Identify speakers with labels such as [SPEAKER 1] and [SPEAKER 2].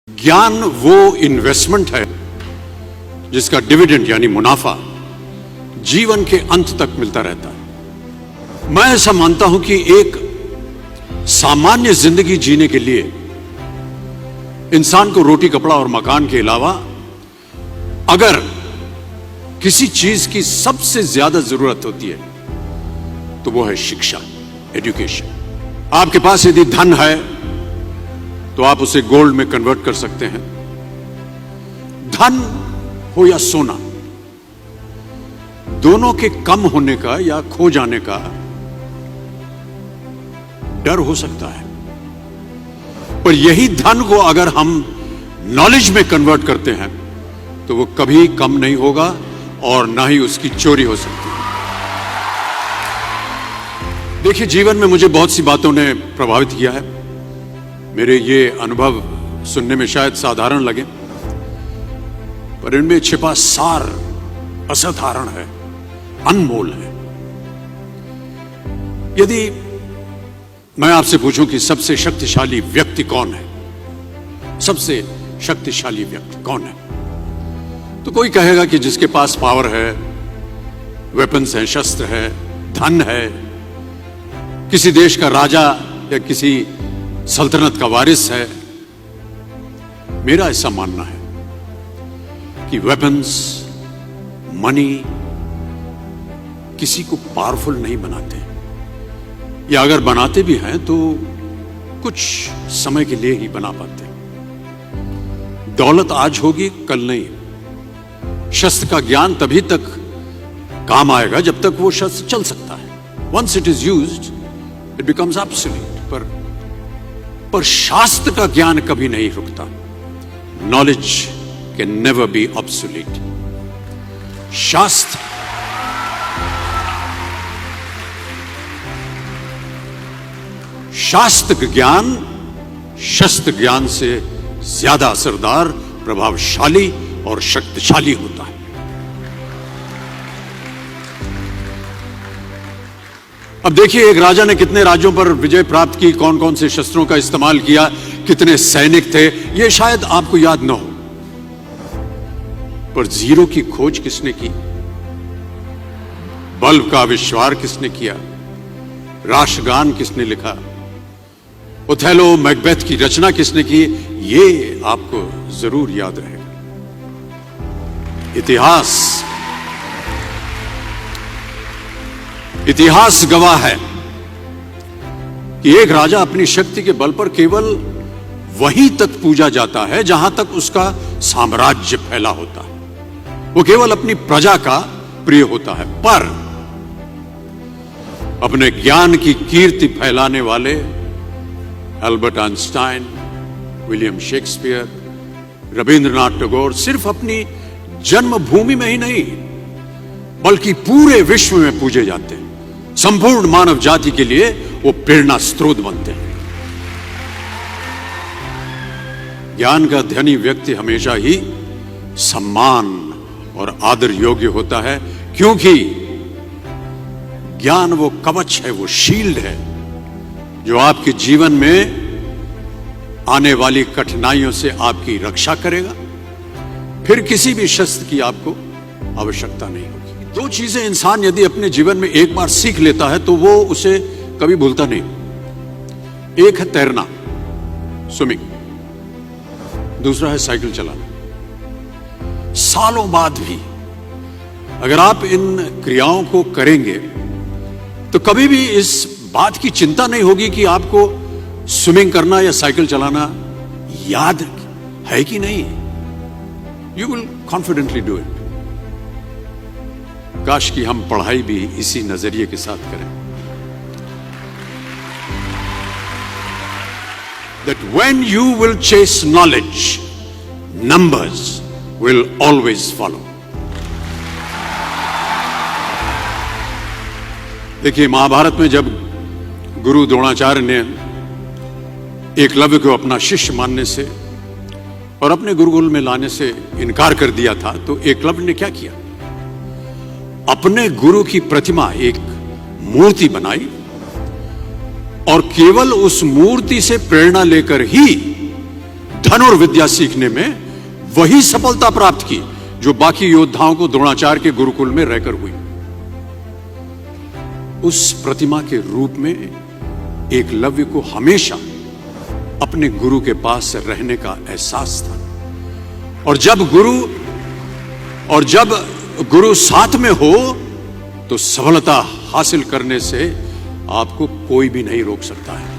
[SPEAKER 1] ज्ञान वो इन्वेस्टमेंट है जिसका डिविडेंड यानी मुनाफा जीवन के अंत तक मिलता रहता है। मैं ऐसा मानता हूं कि एक सामान्य जिंदगी जीने के लिए इंसान को रोटी कपड़ा और मकान के अलावा अगर किसी चीज की सबसे ज्यादा जरूरत होती है तो वो है शिक्षा, एजुकेशन। आपके पास यदि धन है तो आप उसे गोल्ड में कन्वर्ट कर सकते हैं। धन हो या सोना, दोनों के कम होने का या खो जाने का डर हो सकता है, पर यही धन को अगर हम नॉलेज में कन्वर्ट करते हैं तो वो कभी कम नहीं होगा और ना ही उसकी चोरी हो सकती है। देखिए, जीवन में मुझे बहुत सी बातों ने प्रभावित किया है। मेरे ये अनुभव सुनने में शायद साधारण लगे, पर इनमें छिपा सार असाधारण है, अनमोल है। यदि मैं आपसे पूछूं कि सबसे शक्तिशाली व्यक्ति कौन है, सबसे शक्तिशाली व्यक्ति कौन है, तो कोई कहेगा कि जिसके पास पावर है, वेपन्स हैं, शस्त्र है, धन है, किसी देश का राजा या किसी सल्तनत का वारिस है। मेरा ऐसा मानना है कि वेपन्स, मनी किसी को पावरफुल नहीं बनाते, या अगर बनाते भी हैं तो कुछ समय के लिए ही बना पाते। दौलत आज होगी, कल नहीं। शस्त्र का ज्ञान तभी तक काम आएगा जब तक वो शस्त्र चल सकता है। Once it is used it becomes obsolete. पर शास्त्र का ज्ञान कभी नहीं रुकता। Knowledge can never be obsolete. शास्त्र ज्ञान शस्त्र ज्ञान से ज्यादा असरदार, प्रभावशाली और शक्तिशाली होता है। अब देखिए, एक राजा ने कितने राज्यों पर विजय प्राप्त की, कौन कौन से शस्त्रों का इस्तेमाल किया, कितने सैनिक थे, यह शायद आपको याद न हो, पर जीरो की खोज किसने की, बल्ब का आविष्कार किसने किया, राष्ट्रगान किसने लिखा, ओथेलो मैकबेथ की रचना किसने की, ये आपको जरूर याद रहेगा। इतिहास गवाह है कि एक राजा अपनी शक्ति के बल पर केवल वहीं तक पूजा जाता है जहां तक उसका साम्राज्य फैला होता है। वो केवल अपनी प्रजा का प्रिय होता है, पर अपने ज्ञान की कीर्ति फैलाने वाले Albert Einstein, William Shakespeare, Rabindranath Tagore सिर्फ अपनी जन्मभूमि में ही नहीं बल्कि पूरे विश्व में पूजे जाते हैं। संपूर्ण मानव जाति के लिए वो प्रेरणा स्रोत बनते हैं। ज्ञान का धनी व्यक्ति हमेशा ही सम्मान और आदर योग्य होता है, क्योंकि ज्ञान वो कवच है, वो शील्ड है जो आपके जीवन में आने वाली कठिनाइयों से आपकी रक्षा करेगा। फिर किसी भी शस्त्र की आपको आवश्यकता नहीं होगी। दो चीजें इंसान यदि अपने जीवन में एक बार सीख लेता है तो वो उसे कभी भूलता नहीं। एक है तैरना, स्विमिंग, दूसरा है साइकिल चलाना। सालों बाद भी अगर आप इन क्रियाओं को करेंगे तो कभी भी इस बात की चिंता नहीं होगी कि आपको स्विमिंग करना या साइकिल चलाना याद है कि नहीं। You will confidently do it. काश कि हम पढ़ाई भी इसी नजरिए के साथ करें, that when you will chase knowledge, numbers will always follow. देखिए, महाभारत में जब गुरु द्रोणाचार्य ने एकलव्य को अपना शिष्य मानने से और अपने गुरुकुल में लाने से इनकार कर दिया था, तो एकलव्य ने क्या किया, अपने गुरु की प्रतिमा, एक मूर्ति बनाई और केवल उस मूर्ति से प्रेरणा लेकर ही धनुर्विद्या सीखने में वही सफलता प्राप्त की जो बाकी योद्धाओं को द्रोणाचार्य के गुरुकुल में रहकर हुई। उस प्रतिमा के रूप में एकलव्य को हमेशा अपने गुरु के पास रहने का एहसास था। और जब गुरु साथ में हो तो सफलता हासिल करने से आपको कोई भी नहीं रोक सकता है।